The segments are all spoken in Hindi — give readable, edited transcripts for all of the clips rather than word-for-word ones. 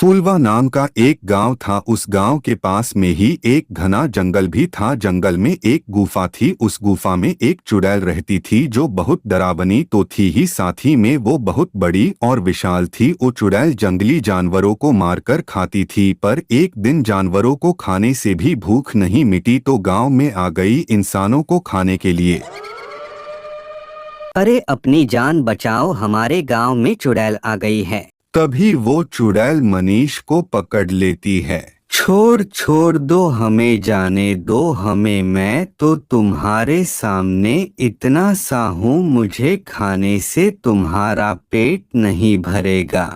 फूलवा नाम का एक गांव था। उस गांव के पास में ही एक घना जंगल भी था। जंगल में एक गुफा थी। उस गुफा में एक चुड़ैल रहती थी जो बहुत डरावनी तो थी ही, साथ ही में वो बहुत बड़ी और विशाल थी। वो चुड़ैल जंगली जानवरों को मारकर खाती थी, पर एक दिन जानवरों को खाने से भी भूख नहीं मिटी तो गांव में आ गई इंसानों को खाने के लिए। अरे अपनी जान बचाओ, हमारे गांव में चुड़ैल आ गई है। तभी वो चुड़ैल मनीष को पकड़ लेती है। छोड़ दो हमें, जाने दो हमें, मैं तो तुम्हारे सामने इतना सा हूँ, मुझे खाने से तुम्हारा पेट नहीं भरेगा।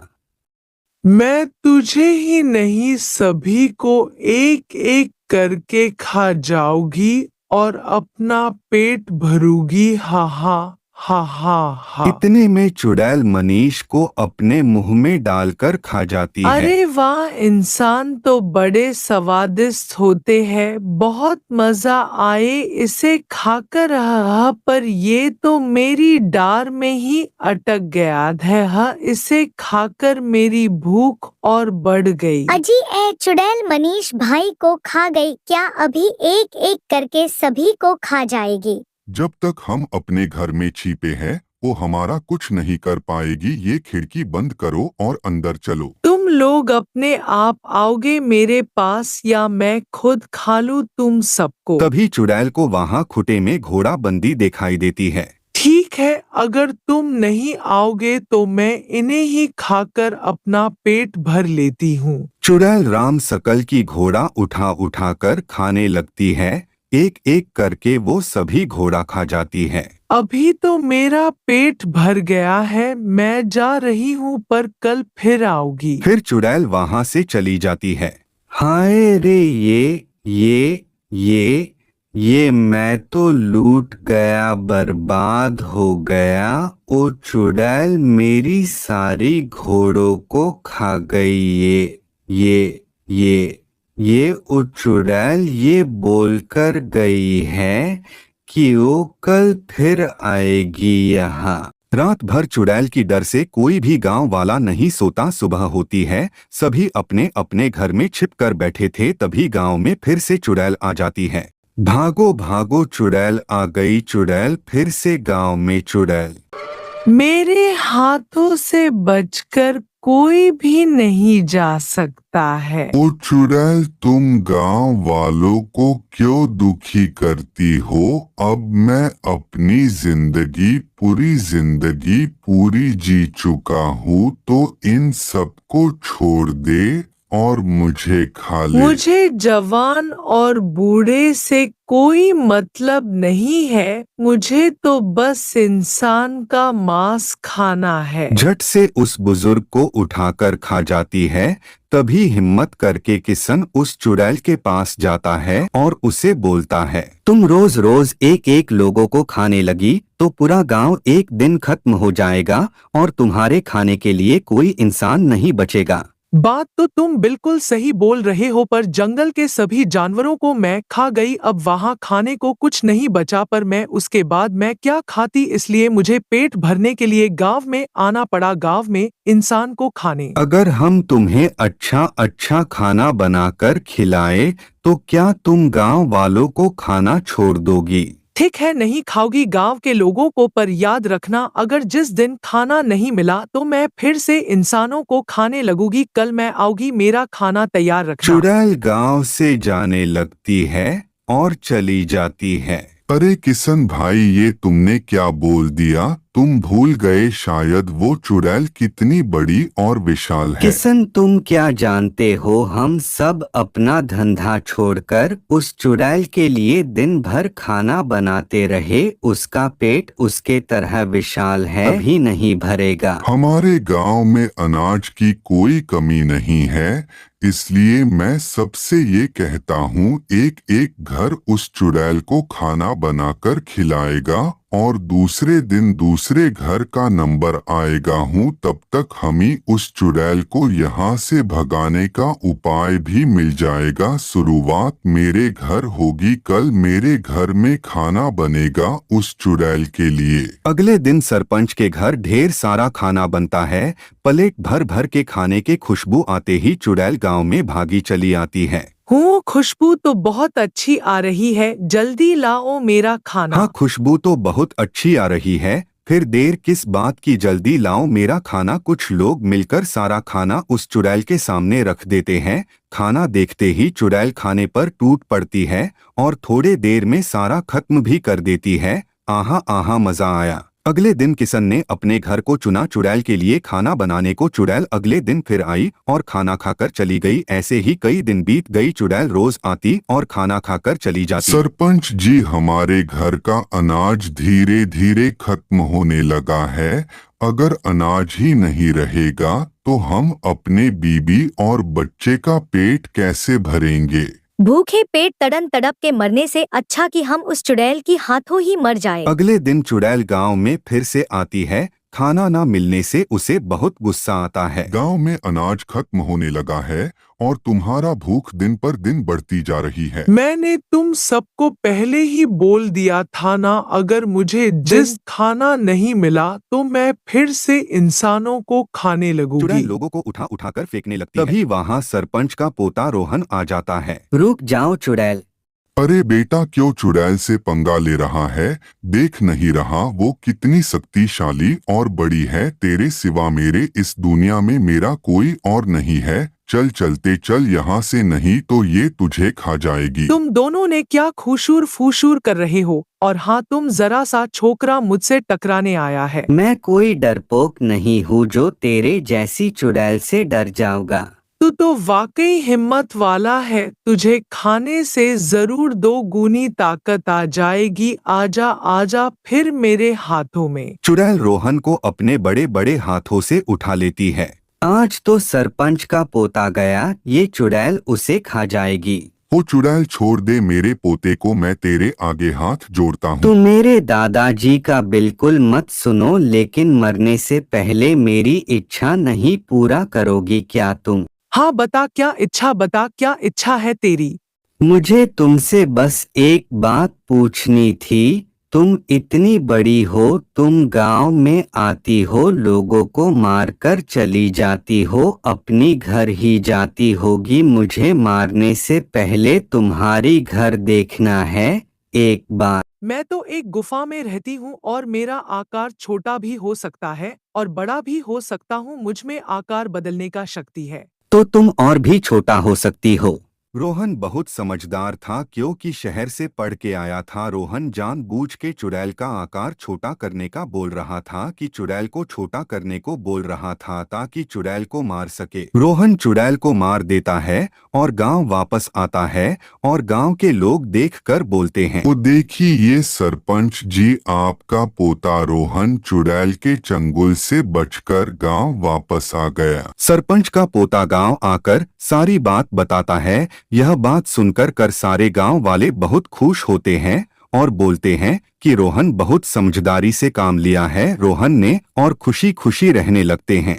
मैं तुझे ही नहीं सभी को एक एक करके खा जाऊंगी और अपना पेट भरूंगी। हा हा हा हा हा। इतने में चुड़ैल मनीष को अपने मुंह में डालकर खा जाती है। अरे वाह, इंसान तो बड़े स्वादिष्ट होते हैं, बहुत मजा आए इसे खाकर। पर ये तो मेरी डार में ही अटक गया है। इसे खाकर मेरी भूख और बढ़ गई। अजी ए चुड़ैल मनीष भाई को खा गई क्या? अभी एक एक करके सभी को खा जाएगी। जब तक हम अपने घर में छिपे हैं वो हमारा कुछ नहीं कर पाएगी। ये खिड़की बंद करो और अंदर चलो। तुम लोग अपने आप आओगे मेरे पास या मैं खुद खा लूं तुम सबको? तभी चुड़ैल को वहाँ खुटे में घोड़ा बंदी दिखाई देती है। ठीक है, अगर तुम नहीं आओगे तो मैं इन्हें ही खाकर अपना पेट भर लेती हूँ। चुड़ैल राम सकल की घोड़ा उठा उठा कर खाने लगती है। एक एक करके वो सभी घोड़ा खा जाती है। अभी तो मेरा पेट भर गया है, मैं जा रही हूँ, पर कल फिर आओगी। फिर चुड़ैल वहाँ से चली जाती है। हाय रे, ये मैं तो लूट गया, बर्बाद हो गया। ओ चुड़ैल मेरी सारी घोड़ों को खा गई। ये ओ चुड़ैल ये बोलकर गई है कि वो कल फिर आएगी यहाँ। रात भर चुड़ैल की डर से कोई भी गांव वाला नहीं सोता। सुबह होती है, सभी अपने अपने घर में छिपकर बैठे थे। तभी गांव में फिर से चुड़ैल आ जाती है। भागो भागो चुड़ैल आ गई। चुड़ैल फिर से गांव में। चुड़ैल मेरे हाथों से बचकर कोई भी नहीं जा सकता है। ओ चुड़ैल, तुम गांव वालों को क्यों दुखी करती हो? अब मैं अपनी पूरी जिंदगी पूरी जी चुका हूँ, तो इन सबको छोड़ दे और मुझे खा ले। मुझे जवान और बूढ़े से कोई मतलब नहीं है, मुझे तो बस इंसान का मांस खाना है। झट से उस बुजुर्ग को उठाकर खा जाती है। तभी हिम्मत करके किसन उस चुड़ैल के पास जाता है और उसे बोलता है, तुम रोज रोज एक एक लोगों को खाने लगी तो पूरा गांव एक दिन खत्म हो जाएगा और तुम्हारे खाने के लिए कोई इंसान नहीं बचेगा। बात तो तुम बिल्कुल सही बोल रहे हो, पर जंगल के सभी जानवरों को मैं खा गई। अब वहाँ खाने को कुछ नहीं बचा, पर मैं उसके बाद मैं क्या खाती, इसलिए मुझे पेट भरने के लिए गांव में आना पड़ा, गांव में इंसान को खाने। अगर हम तुम्हें अच्छा अच्छा खाना बनाकर खिलाए तो क्या तुम गांव वालों को खाना छोड़ दोगी? ठीक है, नहीं खाओगी गांव के लोगों को, पर याद रखना अगर जिस दिन खाना नहीं मिला तो मैं फिर से इंसानों को खाने लगूंगी। कल मैं आऊंगी, मेरा खाना तैयार रखना। चुड़ैल गांव से जाने लगती है और चली जाती है। अरे किशन भाई, ये तुमने क्या बोल दिया? तुम भूल गए शायद वो चुड़ैल कितनी बड़ी और विशाल है। किशन तुम क्या जानते हो, हम सब अपना धंधा छोड़कर उस चुड़ैल के लिए दिन भर खाना बनाते रहे। उसका पेट उसके तरह विशाल है, कभी नहीं भरेगा। हमारे गांव में अनाज की कोई कमी नहीं है, इसलिए मैं सबसे ये कहता हूँ, एक एक घर उस चुड़ैल को खाना बनाकर खिलाएगा और दूसरे दिन दूसरे घर का नंबर आएगा हूँ, तब तक हमें उस चुड़ैल को यहाँ से भगाने का उपाय भी मिल जाएगा। शुरुआत मेरे घर होगी, कल मेरे घर में खाना बनेगा उस चुड़ैल के लिए। अगले दिन सरपंच के घर ढेर सारा खाना बनता है। प्लेट भर भर के खाने के खुशबू आते ही चुड़ैल गांव में भागी चली आती है। खुशबू तो बहुत अच्छी आ रही है, जल्दी लाओ मेरा खाना। हाँ, खुशबू तो बहुत अच्छी आ रही है, फिर देर किस बात की, जल्दी लाओ मेरा खाना। कुछ लोग मिलकर सारा खाना उस चुड़ैल के सामने रख देते हैं। खाना देखते ही चुड़ैल खाने पर टूट पड़ती है और थोड़े देर में सारा खत्म भी कर देती है। आहा आहा, मजा आया। अगले दिन किशन ने अपने घर को चुना चुड़ैल के लिए खाना बनाने को। चुड़ैल अगले दिन फिर आई और खाना खाकर चली गई। ऐसे ही कई दिन बीत गई। चुड़ैल रोज आती और खाना खाकर चली जाती। सरपंच जी, हमारे घर का अनाज धीरे धीरे खत्म होने लगा है। अगर अनाज ही नहीं रहेगा तो हम अपने बीबी और बच्चे का पेट कैसे भरेंगे? भूखे पेट तड़न तड़प के मरने से अच्छा कि हम उस चुड़ैल की हाथों ही मर जाए। अगले दिन चुड़ैल गांव में फिर से आती है। खाना न मिलने से उसे बहुत गुस्सा आता है। गांव में अनाज खत्म होने लगा है और तुम्हारा भूख दिन पर दिन बढ़ती जा रही है। मैंने तुम सबको पहले ही बोल दिया था ना, अगर मुझे जिस खाना नहीं मिला तो मैं फिर से इंसानों को खाने लगूंगी। चुड़ैल लोगों को उठा उठाकर फेंकने लगती है। तभी वहाँ सरपंच का पोता रोहन आ जाता है। रुक जाओ चुड़ैल। अरे बेटा, क्यों चुड़ैल से पंगा ले रहा है? देख नहीं रहा वो कितनी शक्तिशाली और बड़ी है? तेरे सिवा मेरे इस दुनिया में मेरा कोई और नहीं है। चल चलते चल यहाँ से, नहीं तो ये तुझे खा जाएगी। तुम दोनों ने क्या खुशूर फूशूर कर रहे हो? और हाँ, तुम जरा सा छोकरा मुझसे टकराने आया है। मैं कोई डरपोक नहीं हूँ जो तेरे जैसी चुड़ैल से डर जाऊंगा। तू तो वाकई हिम्मत वाला है, तुझे खाने से जरूर 2 गुनी ताकत आ जाएगी। आजा आजा फिर मेरे हाथों में। चुड़ैल रोहन को अपने बड़े बड़े हाथों से उठा लेती है। आज तो सरपंच का पोता गया, ये चुड़ैल उसे खा जाएगी। वो चुड़ैल छोड़ दे मेरे पोते को, मैं तेरे आगे हाथ जोड़ता हूँ। तुम मेरे दादाजी का बिल्कुल मत सुनो, लेकिन मरने से पहले मेरी इच्छा नहीं पूरा करोगी क्या तुम? हाँ बता, क्या इच्छा बता, क्या इच्छा है तेरी? मुझे तुमसे बस एक बात पूछनी थी। तुम इतनी बड़ी हो, तुम गांव में आती हो, लोगों को मारकर चली जाती हो, अपनी घर ही जाती होगी। मुझे मारने से पहले तुम्हारी घर देखना है एक बार। मैं तो एक गुफा में रहती हूँ और मेरा आकार छोटा भी हो सकता है और बड़ा भी हो सकता हूँ। मुझ में आकार बदलने का शक्ति है। तो तुम और भी छोटा हो सकती हो। रोहन बहुत समझदार था क्योंकि शहर से पढ़ के आया था। रोहन जानबूझ के चुड़ैल का आकार छोटा करने का बोल रहा था कि चुड़ैल को छोटा करने को बोल रहा था ताकि चुड़ैल को मार सके। रोहन चुड़ैल को मार देता है और गांव वापस आता है और गांव के लोग देखकर बोलते हैं, वो देखिए ये सरपंच जी, आपका पोता रोहन चुड़ैल के चंगुल से बचकर गांव वापस आ गया। सरपंच का पोता गांव आकर सारी बात बताता है। यह बात सुनकर सारे गांव वाले बहुत खुश होते हैं और बोलते हैं कि रोहन बहुत समझदारी से काम लिया है रोहन ने, और खुशी खुशी रहने लगते हैं।